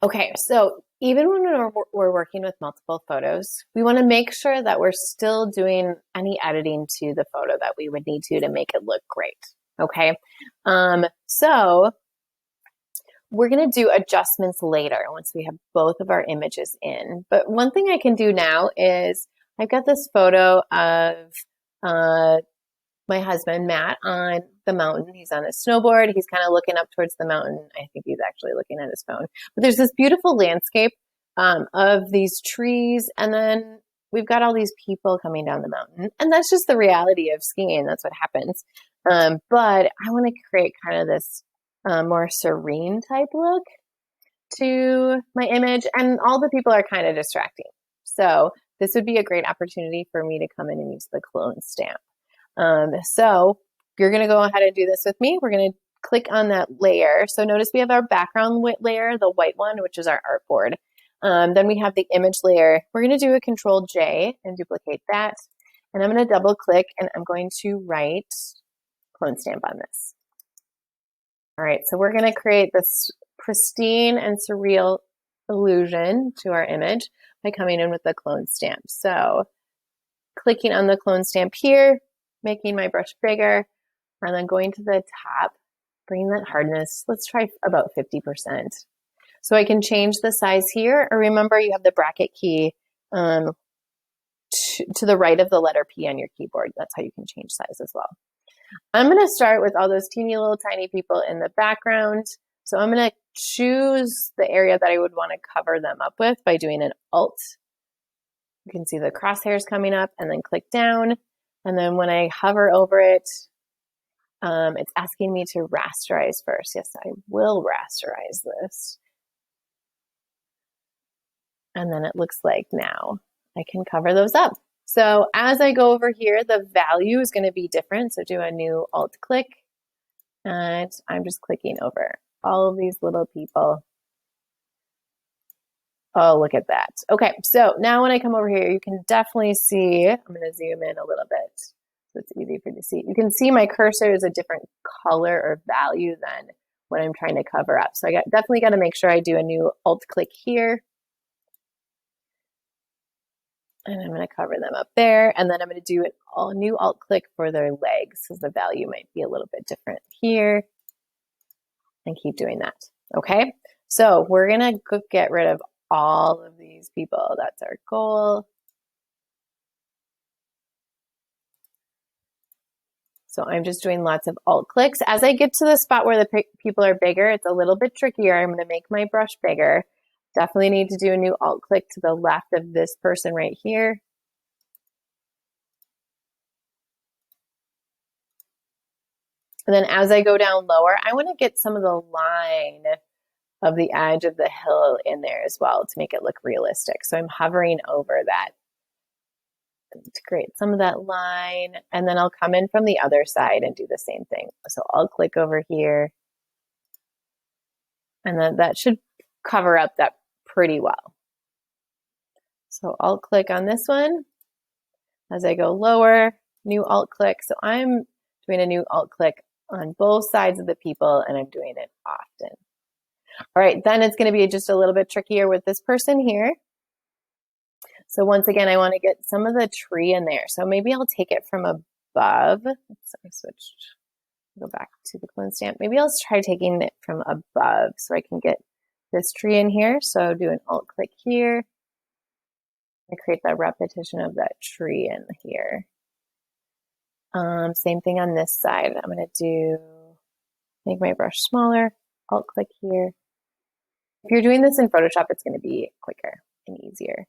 Okay, so even when we're working with multiple photos, we want to make sure that we're still doing any editing to the photo that we would need to make it look great. Okay, so we're going to do adjustments later once we have both of our images in. But one thing I can do now is I've got this photo of my husband, Matt, on the mountain. He's on a snowboard. He's kind of looking up towards the mountain. I think he's actually looking at his phone. But there's this beautiful landscape of these trees. And then we've got all these people coming down the mountain. And that's just the reality of skiing. That's what happens. But I want to create kind of this more serene type look to my image. And all the people are kind of distracting. So this would be a great opportunity for me to come in and use the clone stamp. So you're going to go ahead and do this with me. We're going to click on that layer. So notice we have our background layer, the white one, which is our artboard. Then we have the image layer. We're going to do a Control J and duplicate that. And I'm going to double click and I'm going to write clone stamp on this. All right, so we're going to create this pristine and surreal illusion to our image by coming in with the clone stamp. So clicking on the clone stamp here, making my brush bigger, and then going to the top, bringing that hardness. Let's try about 50%. So I can change the size here, or remember you have the bracket key to the right of the letter P on your keyboard. That's how you can change size as well. I'm going to start with all those teeny little tiny people in the background. So I'm going to choose the area that I would want to cover them up with by doing an Alt. You can see the crosshairs coming up and then click down. And then when I hover over it, it's asking me to rasterize first. Yes, I will rasterize this. And then it looks like now I can cover those up. So as I go over here, the value is going to be different. So do a new Alt click. And I'm just clicking over all of these little people. Oh, look at that. Okay, so now when I come over here, you can definitely see, I'm going to zoom in a little bit so it's easy for you to see. You can see my cursor is a different color or value than what I'm trying to cover up. So I definitely got to make sure I do a new Alt click here. And I'm going to cover them up there. And then I'm going to do a new Alt click for their legs because the value might be a little bit different here. And keep doing that. Okay, so we're going to get rid of all of these people. That's our goal. So I'm just doing lots of Alt clicks. As I get to the spot where the people are bigger, it's a little bit trickier. I'm going to make my brush bigger. Definitely need to do a new Alt click to the left of this person right here. And then as I go down lower, I want to get some of the line of the edge of the hill in there as well to make it look realistic. So I'm hovering over that to create some of that line. And then I'll come in from the other side and do the same thing. So I'll click over here. And then that should cover up that pretty well. So I'll click on this one. As I go lower, new Alt click. So I'm doing a new Alt click on both sides of the people and I'm doing it often. All right, then it's going to be just a little bit trickier with this person here. So once again, I want to get some of the tree in there. So maybe I'll take it from above. Oops, I switched. Go back to the clone stamp. Maybe I'll try taking it from above so I can get this tree in here. So do an Alt click here. And create that repetition of that tree in here. Same thing on this side. I'm going to make my brush smaller. Alt click here. If you're doing this in Photoshop, it's going to be quicker and easier.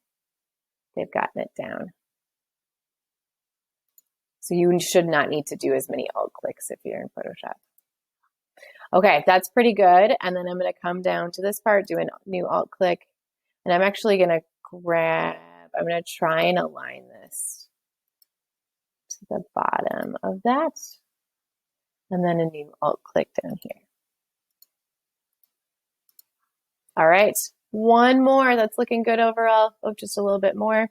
They've gotten it down. So you should not need to do as many Alt clicks if you're in Photoshop. Okay, that's pretty good. And then I'm going to come down to this part, do a new Alt click. And I'm actually going to I'm going to try and align this to the bottom of that. And then a new Alt click down here. All right, one more. That's looking good overall. Oh, just a little bit more.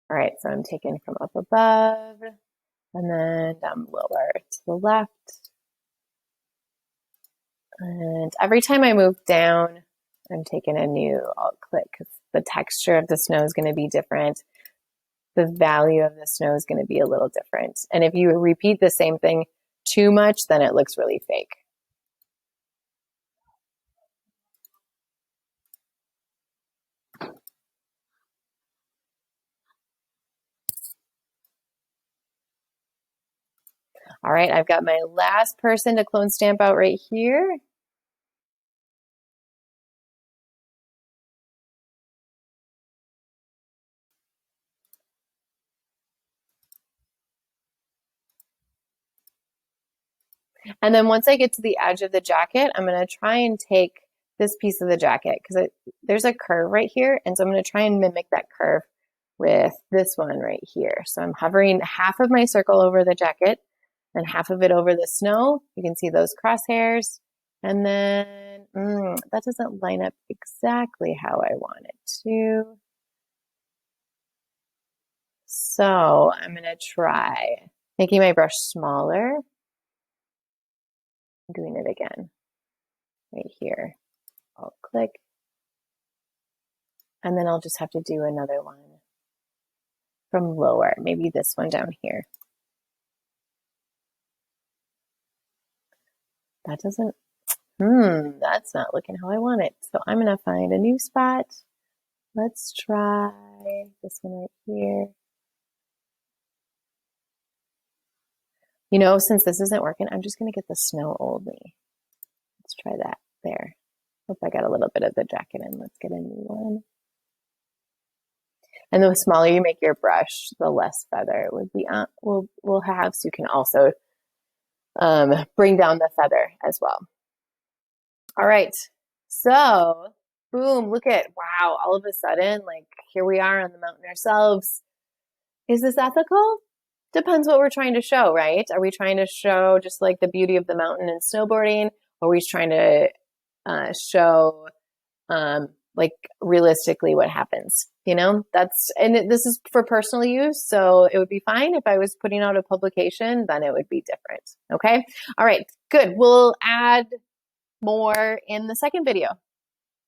All right, so I'm taking from up above. And then down lower to the left. And every time I move down, I'm taking a new alt click because the texture of the snow is going to be different. The value of the snow is going to be a little different. And if you repeat the same thing too much, then it looks really fake. All right, I've got my last person to clone stamp out right here. And then once I get to the edge of the jacket, I'm going to try and take this piece of the jacket because there's a curve right here. And so I'm going to try and mimic that curve with this one right here. So I'm hovering half of my circle over the jacket and half of it over the snow. You can see those crosshairs. And then that doesn't line up exactly how I want it to. So I'm going to try making my brush smaller. Doing it again right here. I'll click. And then I'll just have to do another one from lower, maybe this one down here. That doesn't, that's not looking how I want it. So I'm gonna find a new spot. Let's try this one right here. You know, since this isn't working, I'm just gonna get the snow only. Let's try that there. Hope I got a little bit of the jacket in. Let's get a new one. And the smaller you make your brush, the less feather it would be will have. So you can also bring down the feather as well. All right. So boom, look at, wow, all of a sudden, like here we are on the mountain ourselves. Is this ethical? Depends what we're trying to show, right? Are we trying to show just like the beauty of the mountain and snowboarding? Or are we trying to show like realistically what happens? You know, this is for personal use. So it would be fine if I was putting out a publication, then it would be different. Okay. All right, good. We'll add more in the second video.